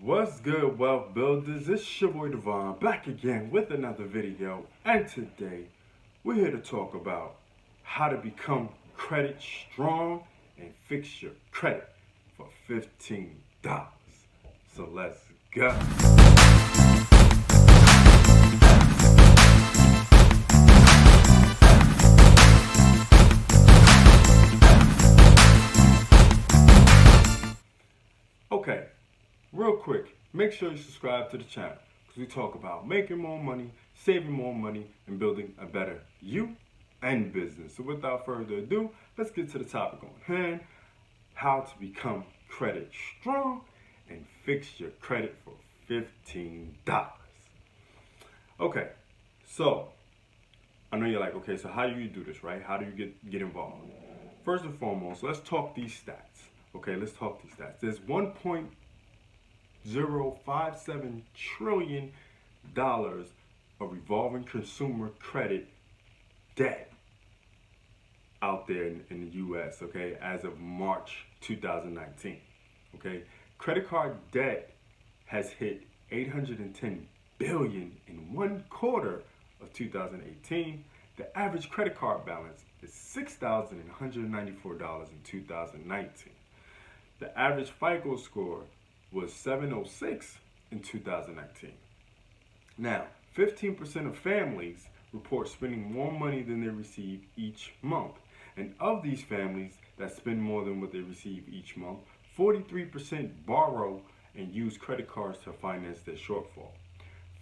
What's good, Wealth Builders? It's your boy Devon back again with another video, and today we're here to talk about how to become credit strong and fix your credit for $15. So let's go. Okay. Real quick, make sure you subscribe to the channel because we talk about making more money, saving more money, and building a better you and business. So without further ado, let's get to the topic on hand, how to become credit strong and fix your credit for $15. Okay, so I know you're like, okay, so how do you do this, right? How do you get involved? First and foremost, let's talk these stats. Okay, let's talk these stats. There's 1.057 trillion dollars of revolving consumer credit debt out there in the US, okay, as of March 2019. Okay, credit card debt has hit 810 billion in one quarter of 2018. The average credit card balance is $6,194 in 2019. The average FICO score was 706 in 2019. Now, 15% of families report spending more money than they receive each month. And of these families that spend more than what they receive each month, 43% borrow and use credit cards to finance their shortfall.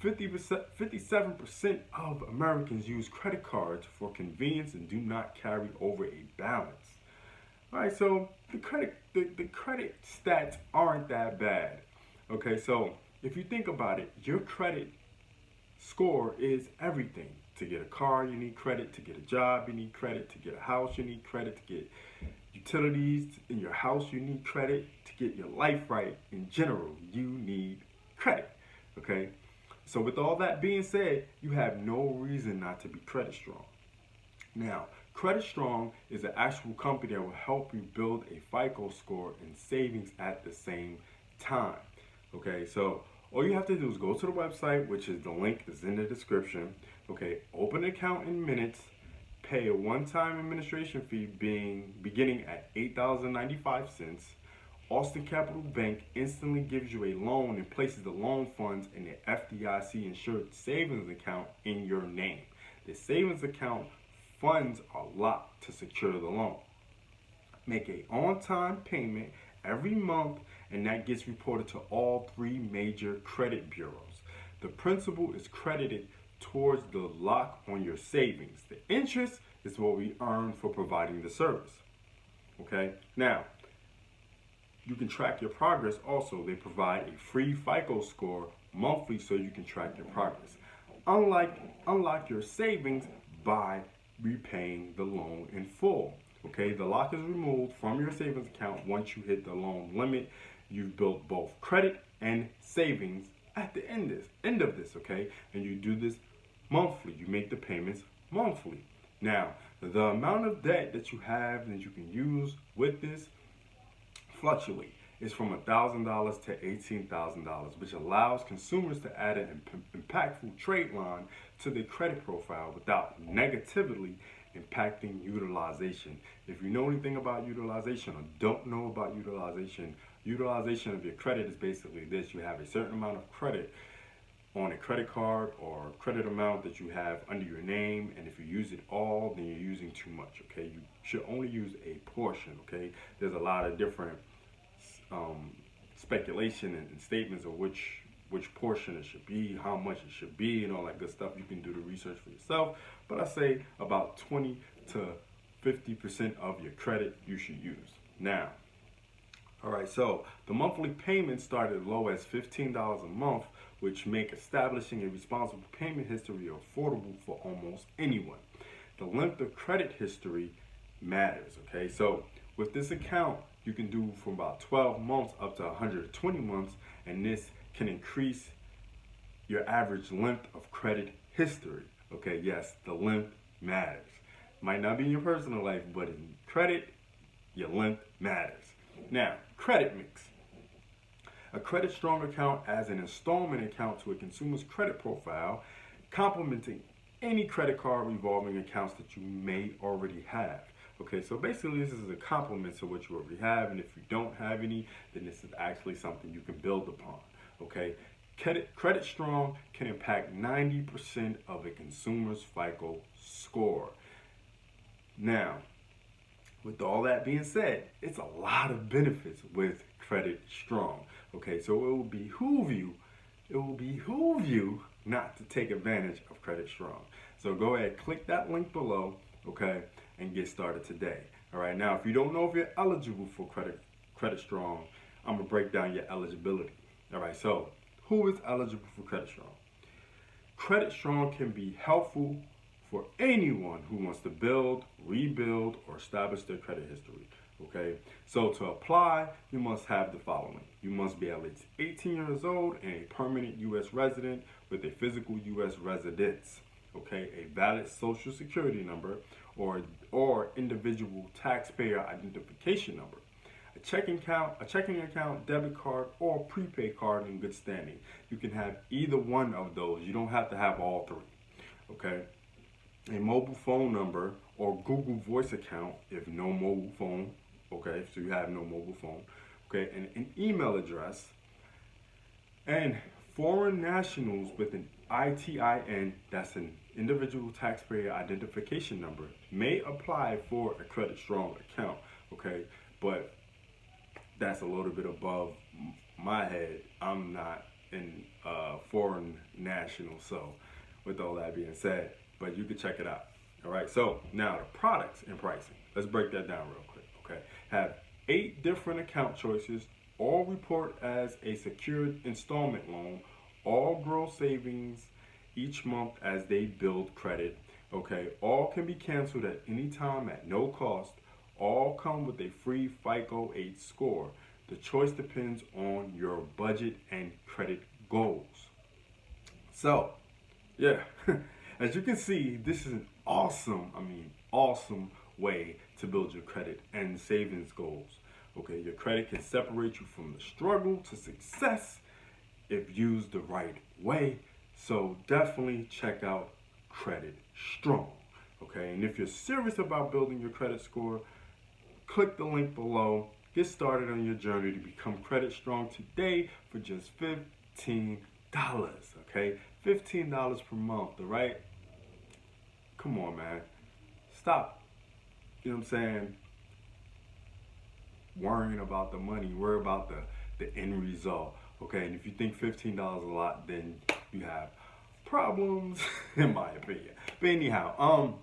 57% of Americans use credit cards for convenience and do not carry over a balance. All right, so the credit stats aren't that bad. Okay, so if you think about it, your credit score is everything. To get a car, you need credit. To get a job, you need credit. To get a house, you need credit. To get utilities in your house, you need credit. To get your life right in general, you need credit. Okay, so with all that being said, you have no reason not to be credit strong. Now, Credit Strong is an actual company that will help you build a FICO score and savings at the same time. Okay, so all you have to do is go to the website, which is the link is in the description. Okay, open an account in minutes, pay a one-time administration fee beginning at $8.95. Austin Capital Bank instantly gives you a loan and places the loan funds in the FDIC insured savings account in your name. The savings account funds are locked to secure the loan. Make a on-time payment every month, and that gets reported to all three major credit bureaus. The principal is credited towards the lock on your savings. The interest is what we earn for providing the service. Okay, now you can track your progress also. They provide a free FICO score monthly so you can track your progress. Unlock your savings by repaying the loan in full. Okay, the lock is removed from your savings account once you hit the loan limit. You've built both credit and savings at the end of this, okay? And you do this monthly. You make the payments monthly. Now, the amount of debt that you have that you can use with this fluctuate. It's from $1,000 to $18,000, which allows consumers to add an impactful trade line to their credit profile without negatively impacting utilization. If you know anything about utilization or don't know about utilization, utilization of your credit is basically this. You have a certain amount of credit on a credit card or credit amount that you have under your name, and if you use it all, then you're using too much. Okay, you should only use a portion. Okay, there's a lot of different speculation and statements of which portion it should be, how much it should be, and all that good stuff. You can do the research for yourself, but I say about 20 to 50% of your credit you should use. Now, all right, so the monthly payments start as low as $15 a month, which make establishing a responsible payment history affordable for almost anyone. The length of credit history matters. Okay, so with this account, you can do from about 12 months up to 120 months, and this can increase your average length of credit history. Okay, yes, the length matters. Might not be in your personal life, but in credit, your length matters. Now, credit mix. A credit strong account adds an installment account to a consumer's credit profile, complementing any credit card revolving accounts that you may already have. Okay, so basically this is a complement to what you already have, and if you don't have any, then this is actually something you can build upon. Okay, credit strong can impact 90% of a consumer's FICO score. Now, with all that being said, it's a lot of benefits with credit strong. Okay, so it will behoove you not to take advantage of credit strong. So go ahead, click that link below, okay, and get started today. All right, now if you don't know if you're eligible for credit strong, I'm gonna break down your eligibility. All right, so who is eligible for credit strong? Credit strong can be helpful for anyone who wants to build, rebuild, or establish their credit history. Okay, so to apply, you must have the following. You must be at least 18 years old and a permanent U.S. resident with a physical U.S. residence. Okay, a valid social security number or individual taxpayer identification number. A checking account, debit card, or prepaid card in good standing. You can have either one of those. You don't have to have all three. Okay. A mobile phone number or Google Voice account if no mobile phone. Okay, so you have no mobile phone. Okay, and an email address. And foreign nationals with an ITIN, that's an individual taxpayer identification number, may apply for a credit strong account. Okay, but that's a little bit above my head. I'm not in foreign national, so with all that being said, but you can check it out. All right, so now the products and pricing. Let's break that down real quick. Okay, have 8 different account choices, all report as a secured installment loan, all grow savings each month as they build credit. Okay, all can be canceled at any time at no cost. All come with a free FICO 8 score. The choice depends on your budget and credit goals. So, yeah, as you can see, this is an awesome way to build your credit and savings goals. Okay, your credit can separate you from the struggle to success if used the right way. So definitely check out Credit Strong. Okay, and if you're serious about building your credit score, click the link below. Get started on your journey to become credit strong today for just $15. Okay, $15 per month. All right. Come on, man. Stop. You know what I'm saying? Worrying about the money. Worry about the end result. Okay, and if you think $15 a lot, then you have problems, in my opinion. But anyhow,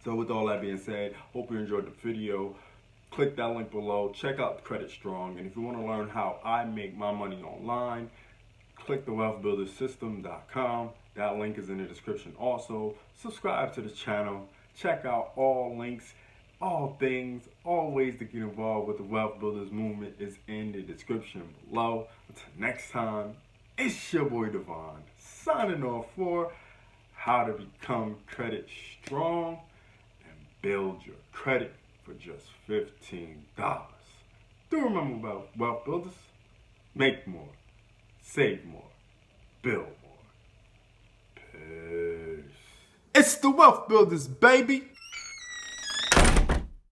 so with all that being said, hope you enjoyed the video. Click that link below. Check out Credit Strong, and if you want to learn how I make my money online, click the Wealthbuilderzsystem.com. That link is in the description also. Subscribe to the channel. Check out all links, all things, all ways to get involved with the Wealth Builders movement is in the description below. Until next time, it's your boy Devon, signing off for how to become credit strong and build your credit for just $15. Do remember about Wealth Builders? Make more, save more, build more. Peace. It's the Wealth Builders, baby.